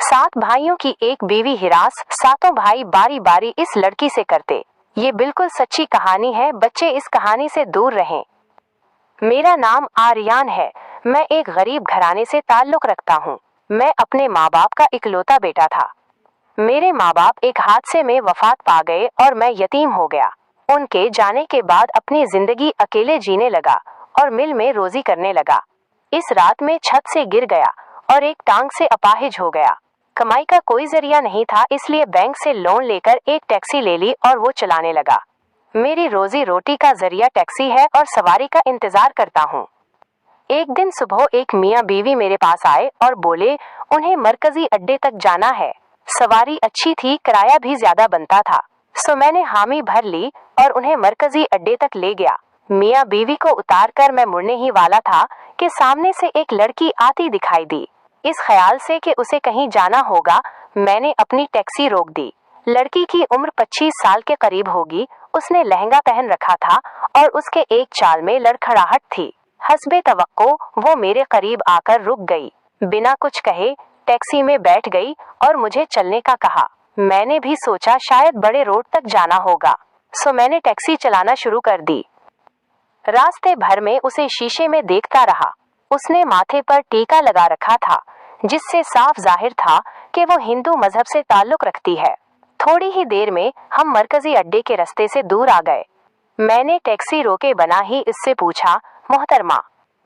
7 भाइयों की एक बीवी हिरास, 7 भाई बारी बारी इस लड़की से करते। ये बिल्कुल सच्ची कहानी है, बच्चे इस कहानी से दूर रहें। मेरा नाम आर्यान है। मैं एक गरीब घराने से ताल्लुक रखता हूँ। मैं अपने माँ बाप का इकलौता बेटा था। मेरे माँ बाप एक हादसे में वफात पा गए और मैं यतीम हो गया। उनके जाने के बाद अपनी जिंदगी अकेले जीने लगा और मिल में रोजी करने लगा। इस रात में छत से गिर गया और एक टांग से अपाहिज हो गया। कमाई का कोई जरिया नहीं था, इसलिए बैंक से लोन लेकर एक टैक्सी ले ली और वो चलाने लगा। मेरी रोजी रोटी का जरिया टैक्सी है और सवारी का इंतजार करता हूँ। एक दिन सुबह एक मियाँ बीवी मेरे पास आए और बोले उन्हें मरकजी अड्डे तक जाना है। सवारी अच्छी थी, किराया भी ज्यादा बनता था, सो मैंने हामी भर ली और उन्हें मरकजी अड्डे तक ले गया। मियाँ बीवी को उतार कर मैं मुड़ने ही वाला था कि सामने से एक लड़की आती दिखाई दी। इस ख्याल से कि उसे कहीं जाना होगा, मैंने अपनी टैक्सी रोक दी। लड़की की उम्र 25 साल के करीब होगी। उसने लहंगा पहन रखा था और उसके एक चाल में लड़खड़ाहट थी। हस्बे तवक्को वो मेरे करीब आकर रुक गई। बिना कुछ कहे टैक्सी में बैठ गई और मुझे चलने का कहा। मैंने भी सोचा शायद बड़े रोड तक जाना होगा, सो मैंने टैक्सी चलाना शुरू कर दी। रास्ते भर में उसे शीशे में देखता रहा। उसने माथे पर टीका लगा रखा था, जिससे साफ जाहिर था कि वो हिंदू मजहब से ताल्लुक रखती है। थोड़ी ही देर में हम मरकजी अड्डे के रास्ते से दूर आ गए। मैंने टैक्सी रोके बना ही इससे पूछा, मोहतरमा,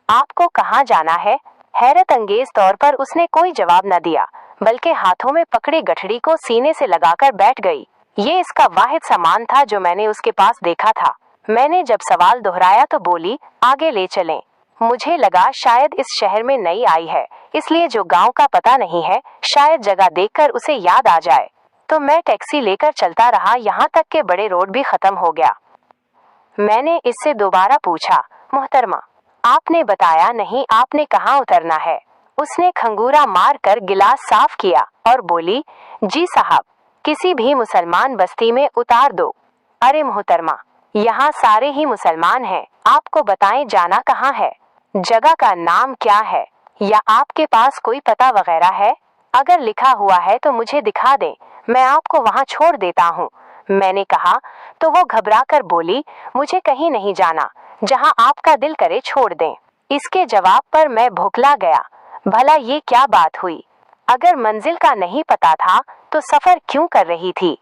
आपको कहाँ जाना है? हैरत अंगेज तौर पर उसने कोई जवाब न दिया, बल्कि हाथों में पकड़ी गठड़ी को सीने से लगाकर बैठ गई। ये इसका वाहिद सामान था जो मैंने उसके पास देखा था। मैंने जब सवाल दोहराया तो बोली, आगे ले चलें। मुझे लगा शायद इस शहर में नई आई है, इसलिए जो गांव का पता नहीं है, शायद जगह देखकर उसे याद आ जाए। तो मैं टैक्सी लेकर चलता रहा, यहाँ तक कि बड़े रोड भी खत्म हो गया। मैंने इससे दोबारा पूछा, मोहतरमा, आपने बताया नहीं, आपने कहाँ उतरना है? उसने खंगूरा मार कर गिलास साफ किया और बोली, जी साहब, किसी भी मुसलमान बस्ती में उतार दो। अरे मोहतरमा, यहाँ सारे ही मुसलमान हैं, आपको बताएं जाना कहाँ है? जगह का नाम क्या है? या आपके पास कोई पता वगैरह है? अगर लिखा हुआ है तो मुझे दिखा दें, मैं आपको वहाँ छोड़ देता हूँ। मैंने कहा तो वो घबरा कर बोली, मुझे कहीं नहीं जाना, जहाँ आपका दिल करे छोड़ दें। इसके जवाब पर मैं भौंकला गया। भला ये क्या बात हुई? अगर मंजिल का नहीं पता था तो सफर क्यों कर रही थी?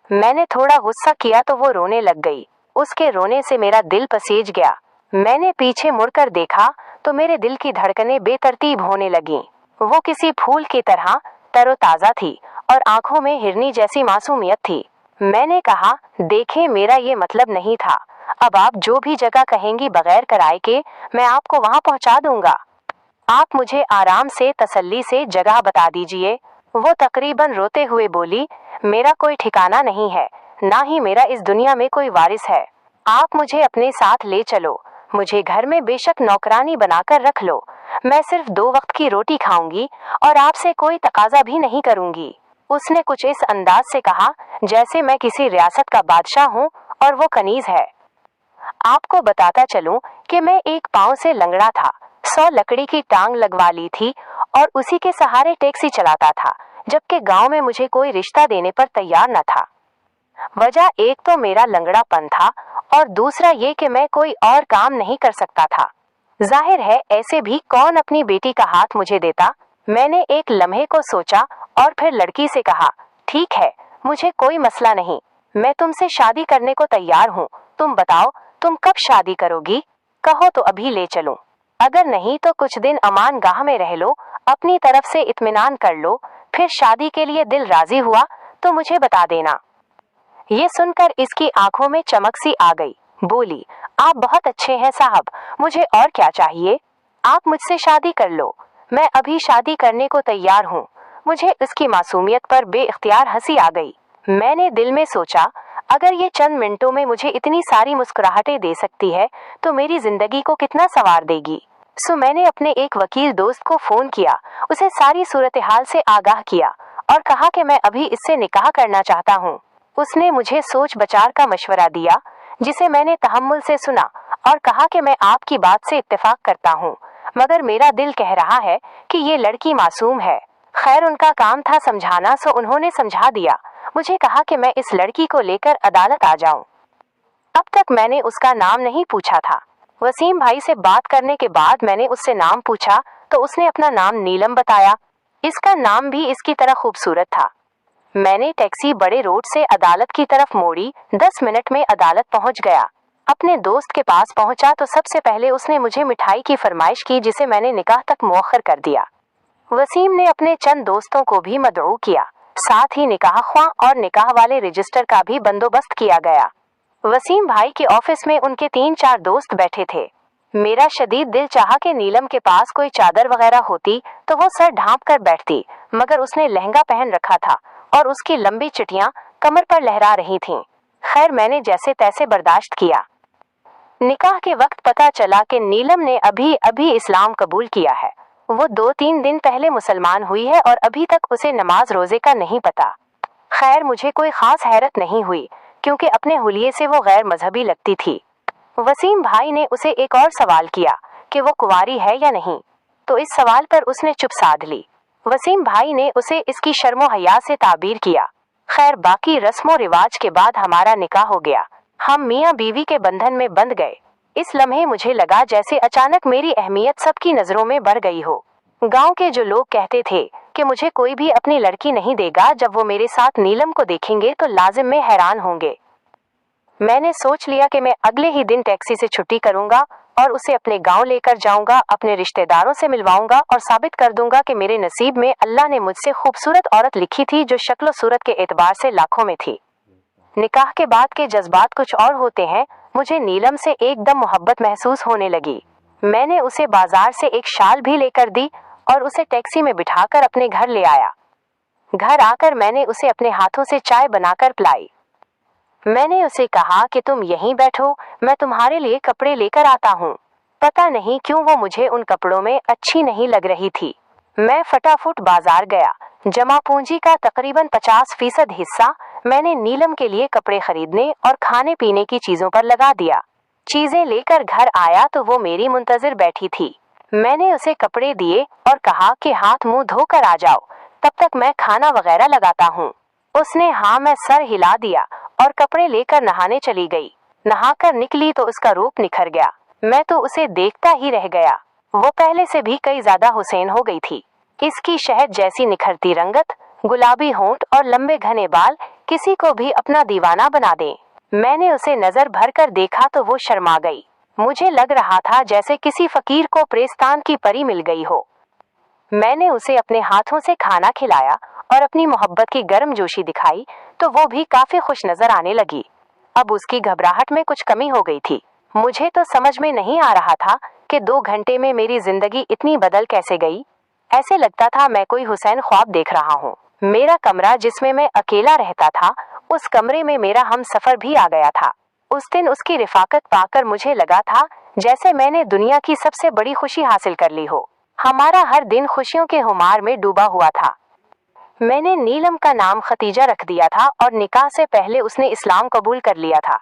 मैंने थोड़ा गुस्सा किया तो वो रोने लग गई। उसके रोने से मेरा दिल पसीज गया। मैंने पीछे मुड़कर देखा तो मेरे दिल की धड़कनें बेतरतीब होने लगीं। वो किसी फूल की तरह तरोताजा थी और आंखों में हिरनी जैसी मासूमियत थी। मैंने कहा, देखें, मेरा ये मतलब नहीं था। अब आप जो भी जगह कहेंगी बगैर किराए के मैं आपको वहाँ पहुँचा दूंगा। आप मुझे आराम से तसल्ली से जगह बता दीजिए। वो तकरीबन रोते हुए बोली, मेरा कोई ठिकाना नहीं है, ना ही मेरा इस दुनिया में कोई वारिस है। आप मुझे अपने साथ ले चलो। मुझे घर में बेशक नौकरानी बनाकर रख लो। मैं सिर्फ 2 वक्त की रोटी खाऊंगी और आपसे कोई तकाजा भी नहीं करूंगी। उसने कुछ इस अंदाज से कहा जैसे मैं किसी रियासत का बादशाह हूँ और वो कनीज है। आपको बताता चलूं कि मैं एक पांव से लंगड़ा था, 100 लकड़ी की टांग लगवा ली थी और उसी के सहारे टैक्सी चलाता था, जबकि गांव में मुझे कोई रिश्ता देने पर तैयार न था। वजह एक तो मेरा लंगड़ापन था और दूसरा ये कि मैं कोई और काम नहीं कर सकता था। जाहिर है ऐसे भी कौन अपनी बेटी का हाथ मुझे देता। मैंने एक लम्हे को सोचा और फिर लड़की से कहा, ठीक है, मुझे कोई मसला नहीं, मैं तुमसे शादी करने को तैयार हूँ। तुम बताओ, तुम कब शादी करोगी? कहो तो अभी ले चलूं। अगर नहीं तो कुछ दिन अमान गाह में रह लो, अपनी तरफ से इत्मीनान कर लो, फिर शादी के लिए दिल राजी हुआ तो मुझे बता देना। ये सुनकर इसकी आंखों में चमक सी आ गई। बोली, आप बहुत अच्छे हैं साहब, मुझे और क्या चाहिए? आप मुझसे शादी कर लो, मैं अभी शादी करने को तैयार हूँ। मुझे उसकी मासूमियत पर बेइख्तियार हंसी आ गई। मैंने दिल में सोचा, अगर ये चंद मिनटों में मुझे इतनी सारी मुस्कुराहटें दे सकती है तो मेरी जिंदगी को कितना संवार देगी। सो मैंने अपने एक वकील दोस्त को फोन किया, उसे सारी सूरत हाल से आगाह किया और कहा कि मैं अभी इससे निकाह करना चाहता हूँ। उसने मुझे सोच विचार का मशवरा दिया, जिसे मैंने तहम्मुल से सुना और कहा कि मैं आपकी बात से इत्तेफाक करता हूँ, मगर मेरा दिल कह रहा है कि ये लड़की मासूम है। खैर उनका काम था समझाना, सो उन्होंने समझा दिया। मुझे कहा कि मैं इस लड़की को लेकर अदालत आ जाऊं। अब तक मैंने उसका नाम नहीं पूछा था। वसीम भाई से बात करने के बाद मैंने उससे नाम पूछा तो उसने अपना नाम नीलम बताया। इसका नाम भी इसकी तरह खूबसूरत था। मैंने टैक्सी बड़े रोड से अदालत की तरफ मोड़ी। 10 मिनट में अदालत पहुंच गया। अपने दोस्त के पास पहुंचा तो सबसे पहले उसने मुझे मिठाई की फरमाइश की, जिसे मैंने निकाह तक मुअख्खर कर दिया। वसीम ने अपने चंद दोस्तों को भी मदऊ किया। साथ ही निकाह ख्वाह और निकाह वाले रजिस्टर का भी बंदोबस्त किया गया। वसीम भाई के ऑफिस में उनके 3-4 दोस्त बैठे थे। मेरा शदीद दिल चाहा कि नीलम के पास कोई चादर वगैरह होती तो वो सर ढांप कर बैठती, मगर उसने लहंगा पहन रखा था और उसकी लंबी चिटियां कमर पर लहरा रही थीं। खैर मैंने जैसे तैसे बर्दाश्त किया। निकाह के वक्त पता चला कि नीलम ने अभी अभी इस्लाम कबूल किया है। वो 2-3 दिन पहले मुसलमान हुई है और अभी तक उसे नमाज रोजे का नहीं पता। खैर मुझे कोई खास हैरत नहीं हुई, क्योंकि अपने हुलिये से वो गैर मजहबी लगती थी। वसीम भाई ने उसे एक और सवाल किया कि वो कुंवारी है या नहीं, तो इस सवाल पर उसने चुप साध ली। वसीम भाई ने उसे इसकी शर्मो हया से ताबीर किया। खैर बाकी रस्मों रिवाज के बाद हमारा निकाह हो गया। हम मियाँ बीवी के बंधन में बंध गए। इस लम्हे मुझे लगा जैसे अचानक मेरी अहमियत सबकी नजरों में बढ़ गई हो। गांव के जो लोग कहते थे कि मुझे कोई भी अपनी लड़की नहीं देगा, जब वो मेरे साथ नीलम को देखेंगे तो लाजिम में हैरान होंगे। मैंने सोच लिया कि मैं अगले ही दिन टैक्सी से छुट्टी करूंगा और उसे अपने गांव लेकर जाऊंगा, अपने रिश्तेदारों से मिलवाऊंगा और साबित कर दूंगा कि मेरे नसीब में अल्लाह ने मुझसे खूबसूरत औरत लिखी थी, जो शक्ल सूरत के एतबार से लाखों में थी। निकाह के बाद के जज्बात कुछ और होते हैं। मुझे नीलम से एकदम मोहब्बत महसूस होने लगी। मैंने उसे बाजार से एक शाल भी लेकर दी और उसे टैक्सी में बिठाकर अपने घर ले आया। घर आकर मैंने उसे अपने हाथों से चाय बनाकर पिलाई। मैंने उसे कहा कि तुम यहीं बैठो, मैं तुम्हारे लिए कपड़े लेकर आता हूँ। पता नहीं क्यों वो मुझे उन कपड़ों में अच्छी नहीं लग रही थी। मैं फटाफट बाजार गया। जमा पूंजी का तकरीबन 50% हिस्सा मैंने नीलम के लिए कपड़े खरीदने और खाने पीने की चीजों पर लगा दिया। चीजें लेकर घर आया तो वो मेरी मुंतजिर बैठी थी। मैंने उसे कपड़े दिए और कहा कि हाथ मुंह धोकर आ जाओ, तब तक मैं खाना वगैरह लगाता हूँ। उसने हाँ में सर हिला दिया और कपड़े लेकर नहाने चली गई। नहाकर निकली तो उसका रूप निखर गया। मैं तो उसे देखता ही रह गया। वो पहले से भी कई ज्यादा हुसैन हो गई थी। इसकी शहद जैसी निखरती रंगत, गुलाबी होंठ और लंबे घने बाल किसी को भी अपना दीवाना बना दें। मैंने उसे नजर भर कर देखा तो वो शर्मा गई। मुझे लग रहा था जैसे किसी फकीर को प्रेस्तान की परी मिल गई हो। मैंने उसे अपने हाथों से खाना खिलाया और अपनी मोहब्बत की गर्मजोशी दिखाई तो वो भी काफी खुश नजर आने लगी। अब उसकी घबराहट में कुछ कमी हो गई थी। मुझे तो समझ में नहीं आ रहा था कि 2 घंटे में मेरी जिंदगी इतनी बदल कैसे गई। ऐसे लगता था मैं कोई हुसैन ख्वाब देख रहा हूँ। मेरा कमरा, जिसमें मैं अकेला रहता था, उस कमरे में मेरा हम सफर भी आ गया था। उस दिन उसकी रिफाकत पाकर मुझे लगा था जैसे मैंने दुनिया की सबसे बड़ी खुशी हासिल कर ली हो। हमारा हर दिन खुशियों के खुमार में डूबा हुआ था। मैंने नीलम का नाम खतीजा रख दिया था और निकाह से पहले उसने इस्लाम कबूल कर लिया था।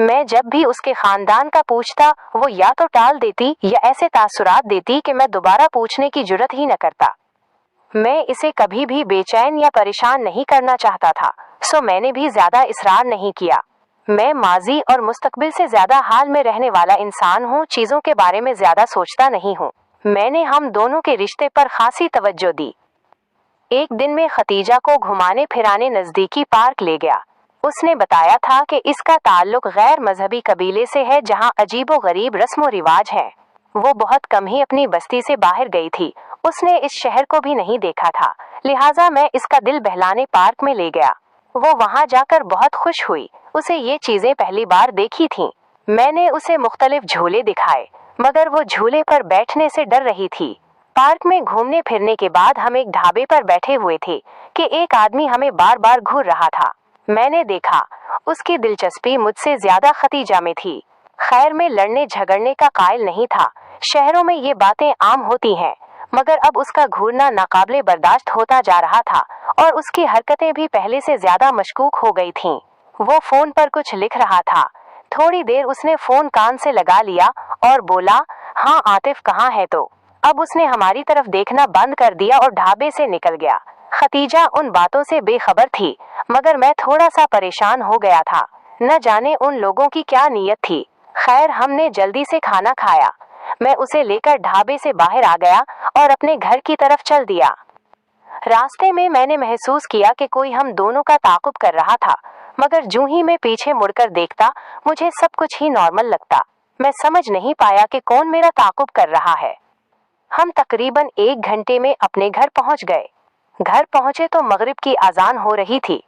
मैं जब भी उसके खानदान का पूछता, वो या तो टाल देती या ऐसे तासुरात देती कि मैं दोबारा पूछने की जुर्रत ही न करता। मैं इसे कभी भी बेचैन या परेशान नहीं करना चाहता था, सो मैंने भी ज्यादा इसरार नहीं किया। मैं माजी और मुस्तकबिल से ज्यादा हाल में रहने वाला इंसान हूँ, चीजों के बारे में ज्यादा सोचता नहीं हूँ। मैंने हम दोनों के रिश्ते पर खासी तवज्जो दी। एक दिन में खतीजा को घुमाने फिराने नजदीकी पार्क ले गया। उसने बताया था कि इसका ताल्लुक गैर मजहबी कबीले से है, जहाँ अजीबो गरीब रस्मो रिवाज है। वो बहुत कम ही अपनी बस्ती से बाहर गई थी। उसने इस शहर को भी नहीं देखा था, लिहाजा मैं इसका दिल बहलाने पार्क में ले गया। वो वहाँ जाकर बहुत खुश हुई। उसे ये चीजें पहली बार देखी थीं। मैंने उसे मुख्तलिफ झूले दिखाए, मगर वो झूले पर बैठने से डर रही थी। पार्क में घूमने फिरने के बाद हम एक ढाबे पर बैठे हुए थे कि एक आदमी हमें बार बार घूर रहा था। मैंने देखा उसकी दिलचस्पी मुझसे ज्यादा खतीजा में थी। खैर में लड़ने झगड़ने का कायल नहीं था। शहरों में ये बातें आम होती हैं, मगर अब उसका घूरना नाकाबिले बर्दाश्त होता जा रहा था और उसकी हरकतें भी पहले से ज्यादा मशकूक हो गई थीं। वो फोन पर कुछ लिख रहा था। थोड़ी देर उसने फोन कान से लगा लिया और बोला, हाँ आतिफ कहाँ है? तो अब उसने हमारी तरफ देखना बंद कर दिया और ढाबे से निकल गया। खतीजा उन बातों से बेखबर थी, मगर मैं थोड़ा सा परेशान हो गया था। न जाने उन लोगों की क्या नीयत थी। खैर, हमने जल्दी से खाना खाया। मैं उसे लेकर ढाबे से बाहर आ गया और अपने घर की तरफ चल दिया। रास्ते में मैंने महसूस किया कि कोई हम दोनों का ताक़ुब कर रहा था, मगर जूं ही मैं पीछे मुड़कर देखता, मुझे सब कुछ ही नॉर्मल लगता। मैं समझ नहीं पाया कि कौन मेरा ताक़ुब कर रहा है। हम तकरीबन 1 घंटे में अपने घर पहुंच गए। घर पहुंचे तो मगरिब की अजान हो रही थी।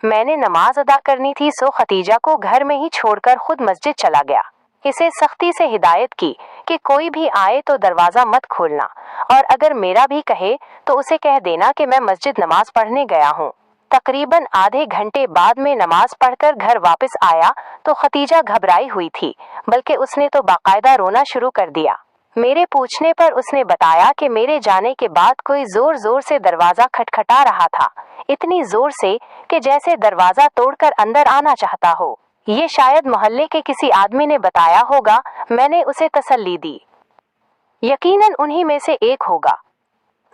मैंने नमाज अदा करनी थी, सो खतीजा को घर में ही छोड़कर खुद मस्जिद चला गया। इसे सख्ती से हिदायत की कि कोई भी आए तो दरवाज़ा मत खोलना, और अगर मेरा भी कहे तो उसे कह देना कि मैं मस्जिद नमाज पढ़ने गया हूँ। तकरीबन आधे घंटे बाद में नमाज पढ़कर घर वापस आया तो खतीजा घबराई हुई थी, बल्कि उसने तो बाकायदा रोना शुरू कर दिया। मेरे पूछने पर उसने बताया कि मेरे जाने के बाद कोई जोर जोर से दरवाज़ा खटखटा रहा था, इतनी जोर से कि जैसे दरवाज़ा तोड़कर अंदर आना चाहता हो। ये शायद मोहल्ले के किसी आदमी ने बताया होगा। मैंने उसे तसल्ली दी, यकीनन उन्हीं में से एक होगा।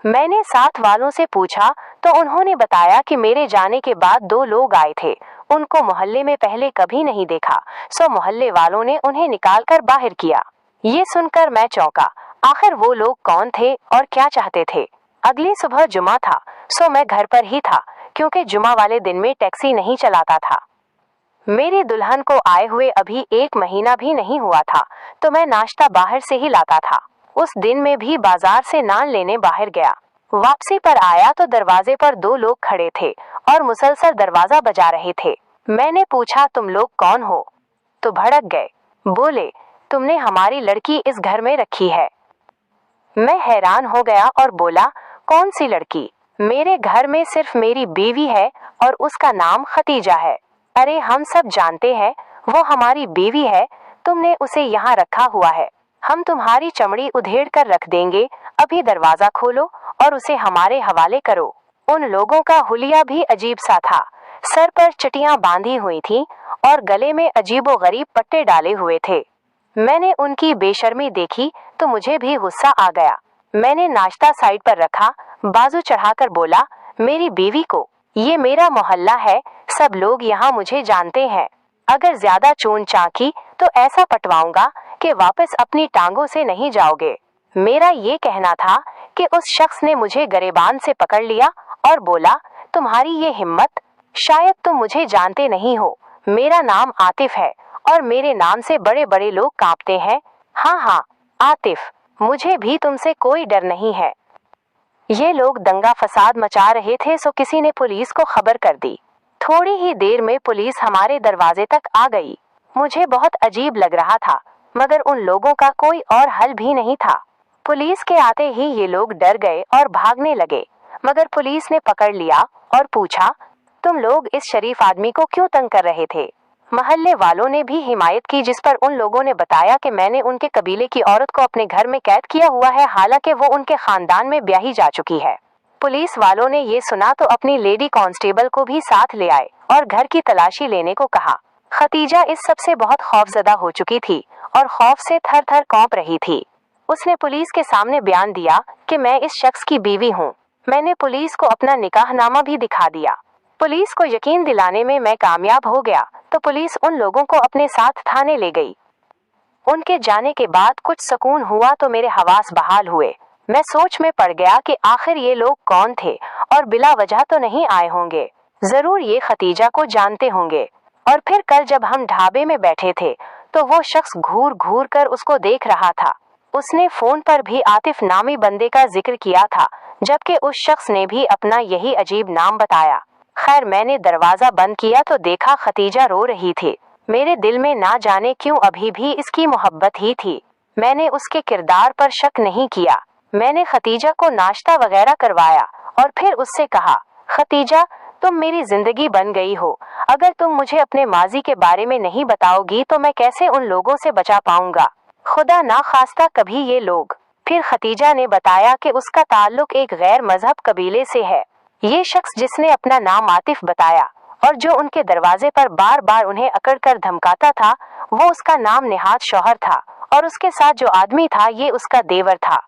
मैंने साथ वालों से पूछा तो उन्होंने बताया कि मेरे जाने के बाद 2 लोग आए थे। उनको मोहल्ले में पहले कभी नहीं देखा, सो मोहल्ले वालों ने उन्हें निकालकर बाहर किया। ये सुनकर मैं चौंका। आखिर वो लोग कौन थे और क्या चाहते थे? अगली सुबह जुमा था, सो मैं घर पर ही था, क्योंकि जुमा वाले दिन में टैक्सी नहीं चलाता था। मेरी दुल्हन को आए हुए अभी 1 महीना भी नहीं हुआ था, तो मैं नाश्ता बाहर से ही लाता था। उस दिन में भी बाजार से नान लेने बाहर गया। वापसी पर आया तो दरवाजे पर 2 लोग खड़े थे और मुसलसल दरवाजा बजा रहे थे। मैंने पूछा, तुम लोग कौन हो? तो भड़क गए। बोले, तुमने हमारी लड़की इस घर में रखी है। मैं हैरान हो गया और बोला, कौन सी लड़की? मेरे घर में सिर्फ मेरी बीवी है और उसका नाम खतीजा है। अरे, हम सब जानते हैं वो हमारी बीवी है, तुमने उसे यहाँ रखा हुआ है। हम तुम्हारी चमड़ी उधेड़ कर रख देंगे। अभी दरवाजा खोलो और उसे हमारे हवाले करो। उन लोगों का हुलिया भी अजीब सा था। सर पर चटियां बांधी हुई थी और गले में अजीबो गरीब पट्टे डाले हुए थे। मैंने उनकी बेशर्मी देखी तो मुझे भी गुस्सा आ गया। मैंने नाश्ता साइड पर रखा, बाजू चढ़ाकर बोला, मेरी बीवी को, ये मेरा मोहल्ला है, सब लोग यहाँ मुझे जानते हैं। अगर ज्यादा चून चाकी तो ऐसा पटवाऊंगा कि वापस अपनी टांगों से नहीं जाओगे। मेरा ये कहना था कि उस शख्स ने मुझे गरेबान से पकड़ लिया और बोला, तुम्हारी ये हिम्मत, शायद तुम मुझे जानते नहीं हो। मेरा नाम आतिफ है और मेरे नाम से बड़े बड़े लोग कांपते हैं। हाँ हाँ आतिफ, मुझे भी तुमसे कोई डर नहीं है। ये लोग दंगा फसाद मचा रहे थे, सो किसी ने पुलिस को खबर कर दी। थोड़ी ही देर में पुलिस हमारे दरवाजे तक आ गई। मुझे बहुत अजीब लग रहा था, मगर उन लोगों का कोई और हल भी नहीं था। पुलिस के आते ही ये लोग डर गए और भागने लगे, मगर पुलिस ने पकड़ लिया और पूछा, तुम लोग इस शरीफ आदमी को क्यों तंग कर रहे थे? मोहल्ले वालों ने भी हिमायत की, जिस पर उन लोगों ने बताया कि मैंने उनके कबीले की औरत को अपने घर में कैद किया हुआ है, हालांकि वो उनके खानदान में ब्याही जा चुकी है। पुलिस वालों ने ये सुना तो अपनी लेडी कांस्टेबल को भी साथ ले आए और घर की तलाशी लेने को कहा। खतीजा इस सब से बहुत खौफजदा हो चुकी थी और खौफ से थर थर कांप रही थी। उसने पुलिस के सामने बयान दिया कि मैं इस शख्स की बीवी हूँ। मैंने पुलिस को अपना निकाहनामा भी दिखा दिया। पुलिस को यकीन दिलाने में मैं कामयाब हो गया तो पुलिस उन लोगों को अपने साथ थाने ले गई। उनके जाने के बाद कुछ सुकून हुआ तो मेरे हवास बहाल हुए। मैं सोच में पड़ गया कि आखिर ये लोग कौन थे और बिला वजह तो नहीं आए होंगे। जरूर ये खतीजा को जानते होंगे। और फिर कल जब हम ढाबे में बैठे थे तो वो शख्स घूर घूर कर उसको देख रहा था। उसने फोन पर भी आतिफ नामी बंदे का जिक्र किया था, जबकि उस शख्स ने भी अपना यही अजीब नाम बताया। खैर, मैंने दरवाजा बंद किया तो देखा खतीजा रो रही थी। मेरे दिल में ना जाने क्यों अभी भी इसकी मोहब्बत ही थी। मैंने उसके किरदार पर शक नहीं किया। मैंने खतीजा को नाश्ता वगैरह करवाया और फिर उससे कहा, खतीजा, तुम मेरी जिंदगी बन गई हो। अगर तुम मुझे अपने माजी के बारे में नहीं बताओगी तो मैं कैसे उन लोगों से बचा पाऊंगा? खुदा ना खास्ता कभी ये लोग। फिर खतीजा ने बताया कि उसका ताल्लुक एक गैर मजहब कबीले से है। ये शख्स जिसने अपना नाम आतिफ बताया और जो उनके दरवाजे पर बार बार उन्हें अकड़कर धमकाता था, वो उसका नाम निहाद शौहर था और उसके साथ जो आदमी था ये उसका देवर था।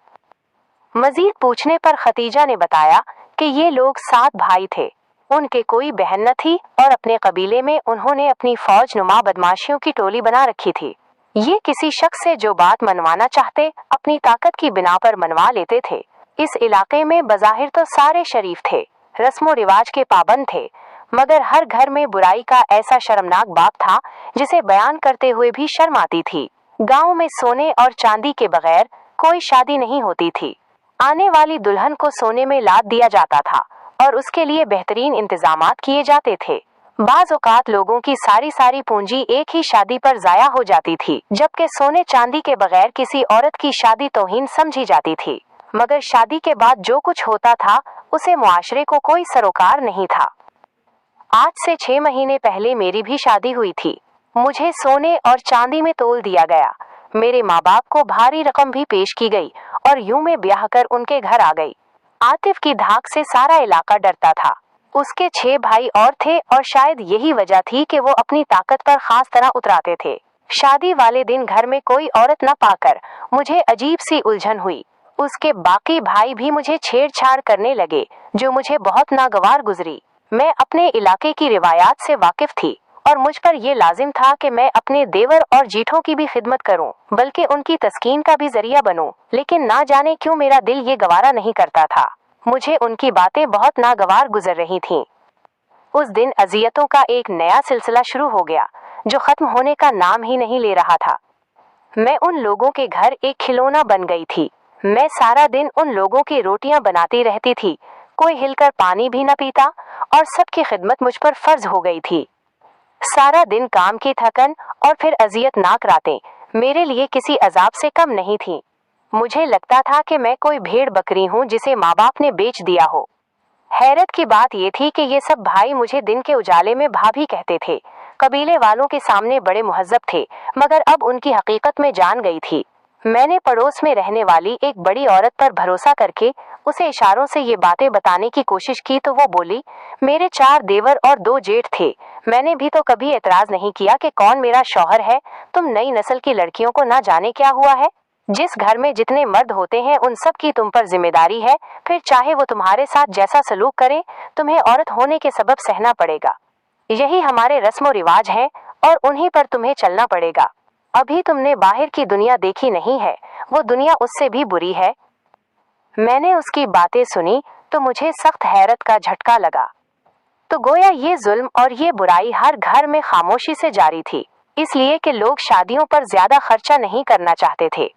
मजीद पूछने पर खतीजा ने बताया कि ये लोग 7 भाई थे, उनके कोई बहन न थी और अपने कबीले में उन्होंने अपनी फौज नुमा बदमाशियों की टोली बना रखी थी। ये किसी शख्स से जो बात मनवाना चाहते अपनी ताकत की बिना पर मनवा लेते थे। इस इलाके में बज़ाहिर तो सारे शरीफ थे, रस्मो रिवाज के पाबंद थे, मगर हर घर में बुराई का ऐसा शर्मनाक बाप था जिसे बयान करते हुए भी शर्म आती थी। गांव में सोने और चांदी के बगैर कोई शादी नहीं होती थी। आने वाली दुल्हन को सोने में लाद दिया जाता था और उसके लिए बेहतरीन इंतजामात किए जाते थे। बाज औकात लोगों की सारी पूंजी एक ही शादी पर जाया हो जाती थी, जबकि सोने चांदी के बगैर किसी औरत की शादी तौहीन समझी जाती थी। मगर शादी के बाद जो कुछ होता था उसे मुआशरे को कोई सरोकार नहीं था। आज से 6 महीने पहले मेरी भी शादी हुई थी। मुझे सोने और चांदी में तोल दिया गया। मेरे माँ बाप को भारी रकम भी पेश की गई और यूं में ब्याह कर उनके घर आ गई। आतिफ की धाक से सारा इलाका डरता था। उसके 6 भाई और थे और शायद यही वजह थी कि वो अपनी ताकत पर खास तरह उतराते थे। शादी वाले दिन घर में कोई औरत न पाकर मुझे अजीब सी उलझन हुई। उसके बाकी भाई भी मुझे छेड़छाड़ करने लगे, जो मुझे बहुत नागवार गुजरी। मैं अपने इलाके की रिवायात से वाकिफ थी और मुझ पर यह लाजिम था कि मैं अपने देवर और जीठों की भी खिदमत करूं, बल्कि उनकी तस्कीन का भी जरिया बनूं। लेकिन ना जाने क्यों मेरा दिल ये गवारा नहीं करता था। मुझे उनकी बातें बहुत नागवार गुजर रही थीं। उस दिन अजियतों का एक नया सिलसिला शुरू हो गया, जो खत्म होने का नाम ही नहीं ले रहा था। मैं उन लोगों के घर एक खिलौना बन गई थी। मैं सारा दिन उन लोगों की रोटियां बनाती रहती थी। कोई हिलकर पानी भी न पीता और सबकी खिदमत मुझ पर फर्ज हो गई थी। सारा दिन काम की थकन और फिर अजियतनाक रातें मेरे लिए किसी अजाब से कम नहीं थीं। मुझे लगता था कि मैं कोई भेड़ बकरी हूँ जिसे माँ बाप ने बेच दिया हो। हैरत की बात यह थी कि ये सब भाई मुझे दिन के उजाले में भाभी कहते थे। कबीले वालों के सामने बड़े मुहज्जब थे, मगर अब उनकी हकीकत में जान गई थी। मैंने पड़ोस में रहने वाली एक बड़ी औरत पर भरोसा करके उसे इशारों से ये बातें बताने की कोशिश की तो वो बोली, मेरे 4 देवर और 2 जेठ थे। मैंने भी तो कभी एतराज नहीं किया कि कौन मेरा शौहर है। तुम नई नस्ल की लड़कियों को ना जाने क्या हुआ है। जिस घर में जितने मर्द होते हैं उन सब की तुम पर जिम्मेदारी है। फिर चाहे वो तुम्हारे साथ जैसा सलूक करें, तुम्हें औरत होने के सबब सहना पड़ेगा। यही हमारे रस्मो रिवाज हैं और उन्हीं पर तुम्हें चलना पड़ेगा। अभी तुमने बाहर की दुनिया देखी नहीं है, वो दुनिया उससे भी बुरी है। मैंने उसकी बातें सुनी तो मुझे सख्त हैरत का झटका लगा। तो गोया ये जुल्म और ये बुराई हर घर में खामोशी से जारी थी, इसलिए कि लोग शादियों पर ज्यादा खर्चा नहीं करना चाहते थे।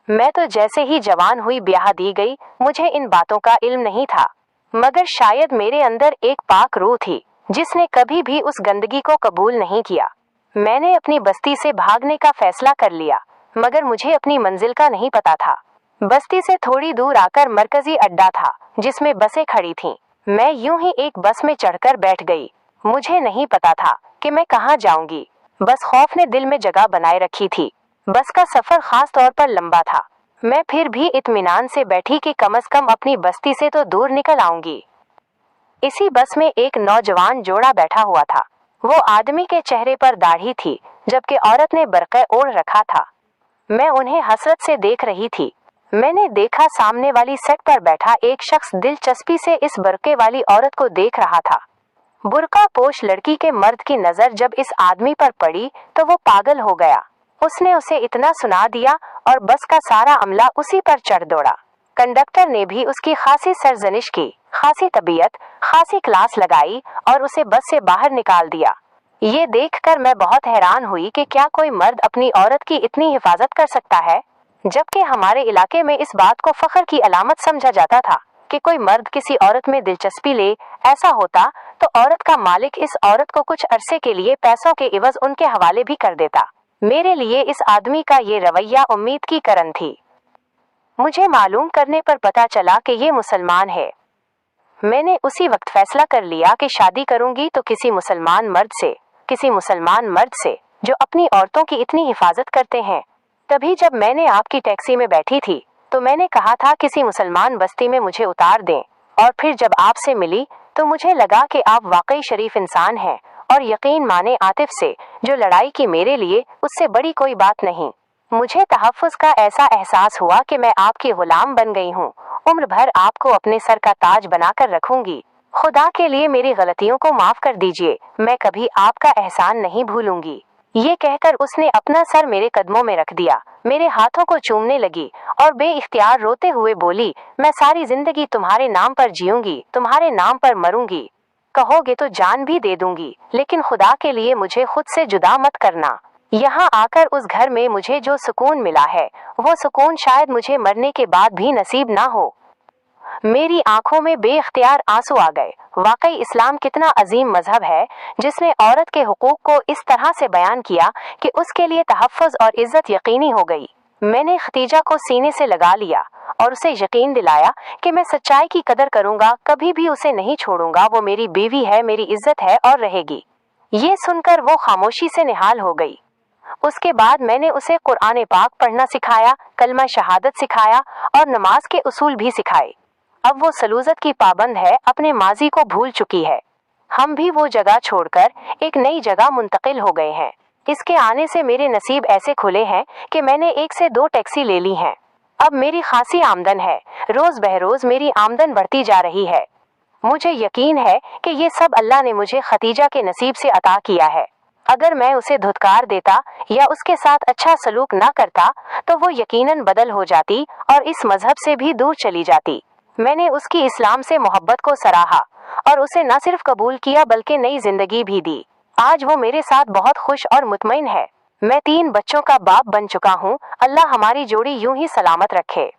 मैं तो जैसे ही जवान हुई ब्याह दी गई, मुझे इन बातों का इल्म नहीं था। मगर शायद मेरे अंदर एक पाक रूह थी जिसने कभी भी उस गंदगी को कबूल नहीं किया। मैंने अपनी बस्ती से भागने का फैसला कर लिया, मगर मुझे अपनी मंजिल का नहीं पता था। बस्ती से थोड़ी दूर आकर मरकजी अड्डा था जिसमें बसें खड़ी थीं। मैं यूं ही एक बस में चढ़कर बैठ गई। मुझे नहीं पता था कि मैं कहाँ जाऊंगी। बस खौफ ने दिल में जगह बनाए रखी थी। बस का सफर खास तौर पर लंबा था। मैं फिर भी इत्मीनान से बैठी कि कम से कम अपनी बस्ती से तो दूर निकल आऊंगी। इसी बस में एक नौजवान जोड़ा बैठा हुआ था। वो आदमी के चेहरे पर दाढ़ी थी, जबकि औरत ने बरक़े ओढ़ रखा था। मैं उन्हें हसरत से देख रही थी। मैंने देखा सामने वाली सेट पर बैठा एक शख्स दिलचस्पी से इस बरक़े वाली औरत को देख रहा था। बुर्का पोश लड़की के मर्द की नजर जब इस आदमी पर पड़ी तो वो पागल हो गया। उसने उसे इतना सुना दिया और बस का सारा अमला उसी पर चढ़ दौड़ा। कंडक्टर ने भी उसकी खासी सरजनिश की, खासी तबीयत, खासी क्लास लगाई और उसे बस से बाहर निकाल दिया। ये देखकर मैं बहुत हैरान हुई कि क्या कोई मर्द अपनी औरत की इतनी हिफाजत कर सकता है, जबकि हमारे इलाके में इस बात को फख्र की अलामत समझा जाता था कि कोई मर्द किसी औरत में दिलचस्पी ले। ऐसा होता तो औरत का मालिक इस औरत को कुछ अरसे के लिए पैसों के इवज उनके हवाले भी कर देता। मेरे लिए इस आदमी का ये रवैया उम्मीद की करन थी। मुझे मालूम करने पर पता चला कि ये मुसलमान है। मैंने उसी वक्त फैसला कर लिया कि शादी करूंगी तो किसी मुसलमान मर्द से जो अपनी औरतों की इतनी हिफाजत करते हैं। तभी जब मैंने आपकी टैक्सी में बैठी थी तो मैंने कहा था किसी मुसलमान बस्ती में मुझे उतार दें, और फिर जब आपसे मिली तो मुझे लगा कि आप वाकई शरीफ इंसान हैं और यकीन माने आतिफ से जो लड़ाई की मेरे लिए उससे बड़ी कोई बात नहीं। मुझे तहफ़्फ़ुज़ का ऐसा एहसास हुआ कि मैं आपकी गुलाम बन गई हूँ। उम्र भर आपको अपने सर का ताज बनाकर रखूंगी। खुदा के लिए मेरी गलतियों को माफ कर दीजिए, मैं कभी आपका एहसान नहीं भूलूंगी। ये कहकर उसने अपना सर मेरे कदमों में रख दिया, मेरे हाथों को चूमने लगी और बेइख्तियार रोते हुए बोली, मैं सारी जिंदगी तुम्हारे नाम पर जीऊंगी, तुम्हारे नाम पर मरूंगी। कहोगे तो जान भी दे दूंगी, लेकिन खुदा के लिए मुझे खुद से जुदा मत करना। यहाँ आकर उस घर में मुझे जो सुकून मिला है, वो सुकून शायद मुझे मरने के बाद भी नसीब ना हो। मेरी आंखों में बेइख्तियार आंसू आ गए। वाकई इस्लाम कितना अजीम मजहब है, जिसने औरत के हुकूक को इस तरह से बयान किया कि उसके लिए तहफ़्फ़ुज़ और इज्जत यकीनी हो गई। मैंने खतीजा को सीने से लगा लिया और उसे यकीन दिलाया कि मैं सच्चाई की कदर करूंगा, कभी भी उसे नहीं छोड़ूंगा। वो मेरी बीवी है, मेरी इज्जत है और रहेगी। ये सुनकर वो खामोशी से निहाल हो गई। उसके बाद मैंने उसे कुरान पाक पढ़ना सिखाया, कलमा शहादत सिखाया और नमाज के उसूल भी सिखाए। अब वो सलूजत की पाबंद है, अपने माजी को भूल चुकी है। हम भी वो जगह छोड़कर एक नई जगह मुंतकिल हो गए हैं। इसके आने से मेरे नसीब ऐसे खुले हैं कि मैंने 1 से 2 टैक्सी ले ली हैं। अब मेरी खासी आमदन है, रोज बहरोज मेरी आमदन बढ़ती जा रही है। मुझे यकीन है कि ये सब अल्लाह ने मुझे खतीजा के नसीब से अता किया है। अगर मैं उसे धुतकार देता या उसके साथ अच्छा सलूक ना करता तो वो यकीनन बदल हो जाती और इस मजहब से भी दूर चली जाती। मैंने उसकी इस्लाम से मोहब्बत को सराहा और उसे न सिर्फ कबूल किया बल्कि नई जिंदगी भी दी। आज वो मेरे साथ बहुत खुश और मुतमईन है। मैं 3 बच्चों का बाप बन चुका हूँ। अल्लाह हमारी जोड़ी यूं ही सलामत रखे।